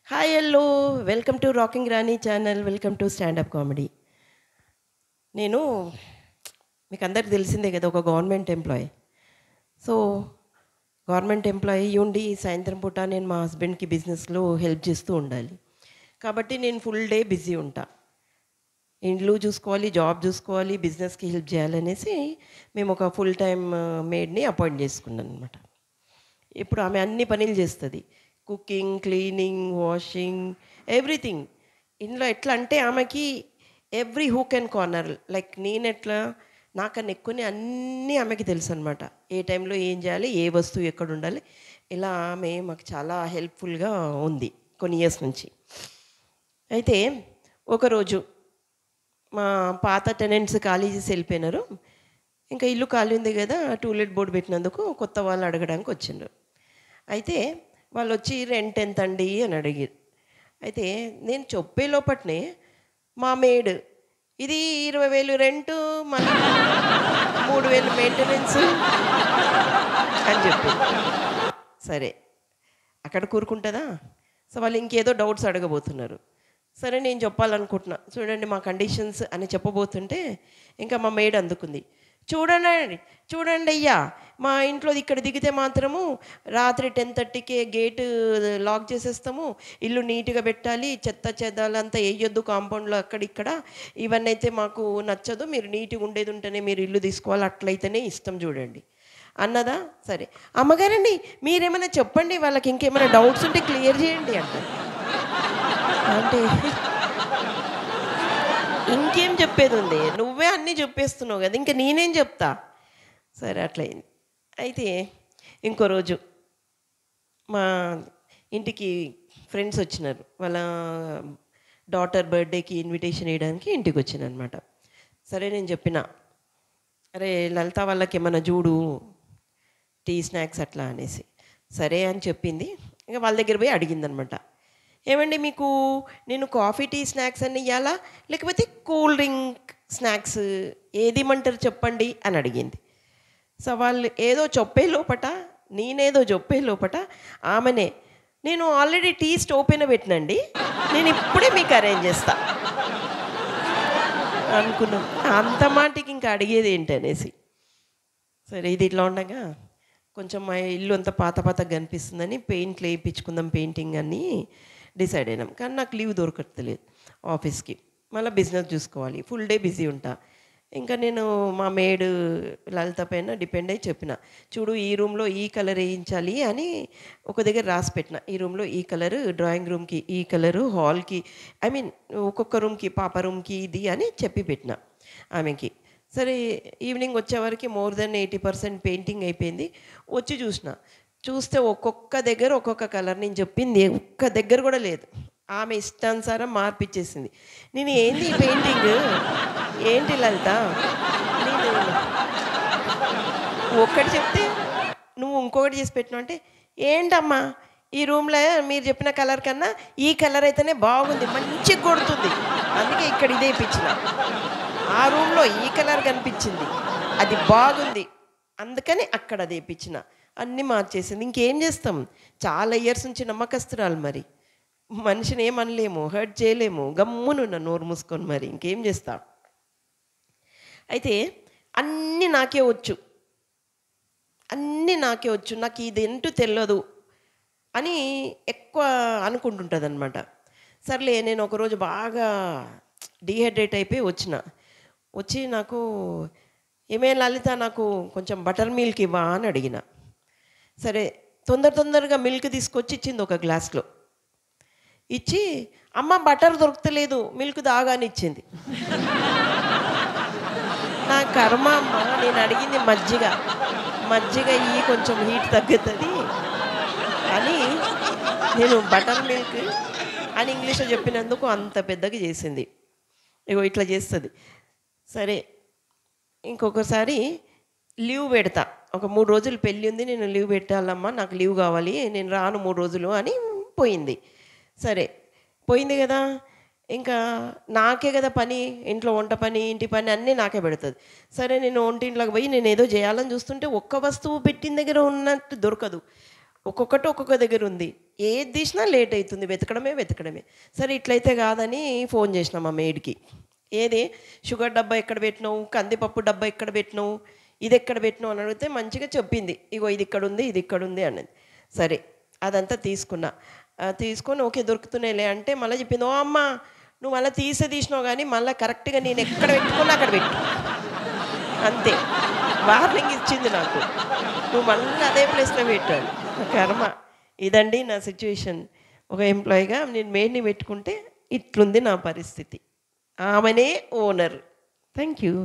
Hi hello welcome to rocking Rani channel. Welcome to stand up comedy. నేను మీకు అందరికి తెలిసిందే కదా, ఒక government employee. So government employee ఉండి సాయంత్రం పూట నేను మా హస్బెండ్కి బిజినెస్లో హెల్ప్ చేస్తూ ఉండాలి. కాబట్టి నేను ఫుల్ డే బిజీ ఉంటా. ఇండ్లు చూసుకోవాలి, జాబ్ చూసుకోవాలి, బిజినెస్కి హెల్ప్ చేయాలనేసి మేము ఒక ఫుల్ టైమ్ మేడ్ని అపాయింట్ చేసుకున్నాను అనమాట. ఇప్పుడు ఆమె అన్ని పనులు చేస్తుంది. Cooking, cleaning, washing, everything. ఇంట్లో ఎట్లా అంటే ఆమెకి every hook and corner, like నేను ఎట్లా నాకన్నా ఎక్కువనే అన్నీ ఆమెకి తెలుసు అనమాట. ఏ టైంలో ఏం చేయాలి, ఏ వస్తువు ఎక్కడ ఉండాలి, ఇలా ఆమె మాకు చాలా హెల్ప్ఫుల్గా ఉంది కొన్ని ఇయర్స్ నుంచి. అయితే ఒకరోజు మా పాత టెనెంట్స్ ఖాళీ చేసి వెళ్ళిపోయినారు. ఇంకా ఇల్లు ఖాళీ ఉంది కదా, టూలెట్ బోర్డు పెట్టినందుకు కొత్త వాళ్ళు అడగడానికి వచ్చిండ్రు. అయితే వాళ్ళు వచ్చి రెంట్ ఎంత అండి అని అడిగారు. అయితే నేను చెప్పే లోపట్నే మా మేడ్ ఇది 20,000 రెంటు, మళ్ళీ 3,000 మెయింటెనెన్స్ అని చెప్పి, సరే అక్కడ కూరుకుంటుందా. సో వాళ్ళు ఇంకేదో డౌట్స్ అడగబోతున్నారు. సరే నేను చెప్పాలనుకుంటున్నా, చూడండి మా కండిషన్స్ అని చెప్పబోతుంటే ఇంకా మా మేడ్ అందుకుంది, చూడండి చూడండి అయ్యా, మా ఇంట్లో ఇక్కడ దిగితే మాత్రము రాత్రి 10:30కే గేటు లాక్ చేసేస్తాము, ఇల్లు నీట్గా పెట్టాలి, చెత్త చెదాలంతా వేయొద్దు కాంపౌండ్లో అక్కడిక్కడ, ఇవన్నీ అయితే మాకు నచ్చదు, మీరు నీట్గా ఉండేది ఉంటేనే మీరు ఇల్లు తీసుకోవాలి, అట్లయితేనే ఇష్టం చూడండి అన్నదా. సరే అమ్మగారండి మీరేమైనా చెప్పండి, వాళ్ళకి ఇంకేమైనా డౌట్స్ ఉంటే క్లియర్ చేయండి అంటారు. అంటే ఇంకేం చెప్పేది ఉంది, నువ్వే అన్నీ చెప్పేస్తున్నావు కదా, ఇంకా నేనేం చెప్తా. సరే అట్లయింది. అయితే ఇంకో రోజు మా ఇంటికి ఫ్రెండ్స్ వచ్చినారు. వాళ్ళ డాటర్ బర్త్డేకి ఇన్విటేషన్ వేయడానికి ఇంటికి వచ్చిన అనమాట. సరే నేను చెప్పిన, అరే లలిత వాళ్ళకి ఏమైనా చూడు టీ స్నాక్స్ అట్లా అనేసి. సరే అని చెప్పింది. ఇంకా వాళ్ళ దగ్గర పోయి అడిగిందనమాట, ఏమండి మీకు నేను కాఫీ టీ స్నాక్స్ అని ఇవ్వాలా, లేకపోతే కూల్ డ్రింక్ స్నాక్స్ ఏది ఇమ్మంటారు చెప్పండి అని అడిగింది. సో వాళ్ళు ఏదో చెప్పే లోపట, నేనేదో చెప్పే లోపట ఆమెనే, నేను ఆల్రెడీ టీ స్టవ్ పైన పెట్టినండి, నేను ఇప్పుడే మీకు అరేంజ్ చేస్తా అనుకున్నాం. అంత మాటికి ఇంకా అడిగేది ఏంటి అనేసి. సరే ఇది ఇట్లా ఉండగా కొంచెం మా ఇల్లు అంతా పాత పాతగా కనిపిస్తుందని పెయింట్లు వేయించుకుందాం, పెయింటింగ్ అని డిసైడ్ అయినాం. కానీ నాకు లీవ్ దొరకట్లేదు ఆఫీస్కి, మళ్ళీ బిజినెస్ చూసుకోవాలి, ఫుల్ డే బిజీ ఉంటా. ఇంకా నేను మా మేడ్ లలిత పైన డిపెండ్ అయ్యి చెప్పిన, చూడు ఈ రూమ్లో ఈ కలర్ వేయించాలి అని ఒక దగ్గర రాసి పెట్టిన, ఈ రూమ్లో ఈ కలరు, డ్రాయింగ్ రూమ్కి ఈ కలరు, హాల్కి, ఐ మీన్ ఒక్కొక్క రూమ్కి, పాప రూమ్కి ఇది అని చెప్పి పెట్టిన ఆమెకి. సరే ఈవినింగ్ వచ్చేవరకు మోర్ దెన్ 80% పెయింటింగ్ అయిపోయింది. వచ్చి చూస్తే ఒక్కొక్క దగ్గర ఒక్కొక్క కలర్, నేను చెప్పింది ఒక్క దగ్గర కూడా లేదు. ఆమె ఇష్టానుసారం మార్పిచ్చేసింది. నేను ఏంది ఈ పెయింటింగ్, ఏంటి లలిత, నేను ఒక్కటి చెప్తే నువ్వు ఇంకొకటి చేసి పెట్టినావు అంటే, ఏంటమ్మా ఈ రూమ్లో మీరు చెప్పిన కలర్ కన్నా ఈ కలర్ అయితేనే బాగుంది, మంచిగా కొడుతుంది, అందుకే ఇక్కడ ఇదే ఇప్పించిన, ఆ రూమ్లో ఈ కలర్ కనిపించింది అది బాగుంది అందుకని అక్కడ అది ఇప్పించిన, అన్నీ మార్చేసింది. ఇంకేం చేస్తాం, చాలా ఇయర్స్ నుంచి నమ్మకస్తురాలు, మరి మనిషిని ఏమనలేము, హర్ట్ చేయలేము, గమ్మునున్న నోరు మూసుకొని, మరి ఇంకేం చేస్తా. అయితే అన్నీ నాకే వచ్చు, అన్నీ నాకే వచ్చు, నాకు ఇది ఏంటో తెలియదు అని ఎక్కువ అనుకుంటుంటుంది అనమాట. సర్లే నేను ఒకరోజు బాగా డీహైడ్రేట్ అయిపోయి వచ్చి నాకు, ఏమే లలిత నాకు కొంచెం బటర్ మిల్క్ ఇవ్వా అని అడిగిన. సరే తొందరగా మిల్క్ తీసుకొచ్చి ఇచ్చింది ఒక గ్లాస్లో. ఇచ్చి అమ్మ బటర్ దొరకలేదు మిల్క్ దాగాని ఇచ్చింది. నా కర్మ అమ్మ, నేను అడిగింది మజ్జిగ ఇవి కొంచెం హీట్ తగ్గుతుంది అని నేను బటర్ మిల్క్ అని ఇంగ్లీష్లో చెప్పినందుకు అంత పెద్దగా చేసింది. ఇగో ఇట్లా చేస్తుంది. సరే ఇంకొకసారి లీవ్ పెడతా, ఒక 3 రోజులు పెళ్ళి ఉంది, నేను లీవ్ పెట్టాలమ్మా, నాకు లీవ్ కావాలి, నేను రాను 3 రోజులు అని పోయింది. సరే పోయింది కదా, ఇంకా నాకే కదా పని, ఇంట్లో వంట పని, ఇంటి పని అన్నీ నాకే పెడుతుంది. సరే నేను వంటింట్లోకి పోయి నేను ఏదో చేయాలని చూస్తుంటే ఒక్క వస్తువు పెట్టిన దగ్గర ఉన్నట్టు దొరకదు. ఒక్కొక్కటి ఒక్కొక్క దగ్గర ఉంది. ఏది తీసినా లేట్ అవుతుంది, వెతకడమే. సరే ఇట్లయితే కాదని ఫోన్ చేసినా మా మేడ్కి. ఏది షుగర్ డబ్బా ఎక్కడ పెట్టినావు, కందిపప్పు డబ్బా ఎక్కడ పెట్టినావు, ఇది ఎక్కడ పెట్టినావు అని అడిగితే మంచిగా చెప్పింది. ఇగో ఇది ఇక్కడ ఉంది అన్నది. సరే అదంతా తీసుకున్నా. తీసుకొని ఓకే దొరుకుతున్నాయిలే అంటే మళ్ళీ చెప్పింది, ఓ అమ్మ నువ్వు మళ్ళీ తీసినావు కానీ మళ్ళీ కరెక్ట్గా నేను ఎక్కడ పెట్టుకున్నా అక్కడ పెట్టు. అంతే వార్నింగ్ ఇచ్చింది నాకు, నువ్వు మళ్ళీ అదే ప్లేస్లో పెట్టాను. కర్మ. ఇదండి నా సిచ్యువేషన్. ఒక ఎంప్లాయీగా నేను మెయిడ్ని పెట్టుకుంటే ఇట్లుంది నా పరిస్థితి. ఆమెనే ఓనర్. Thank you.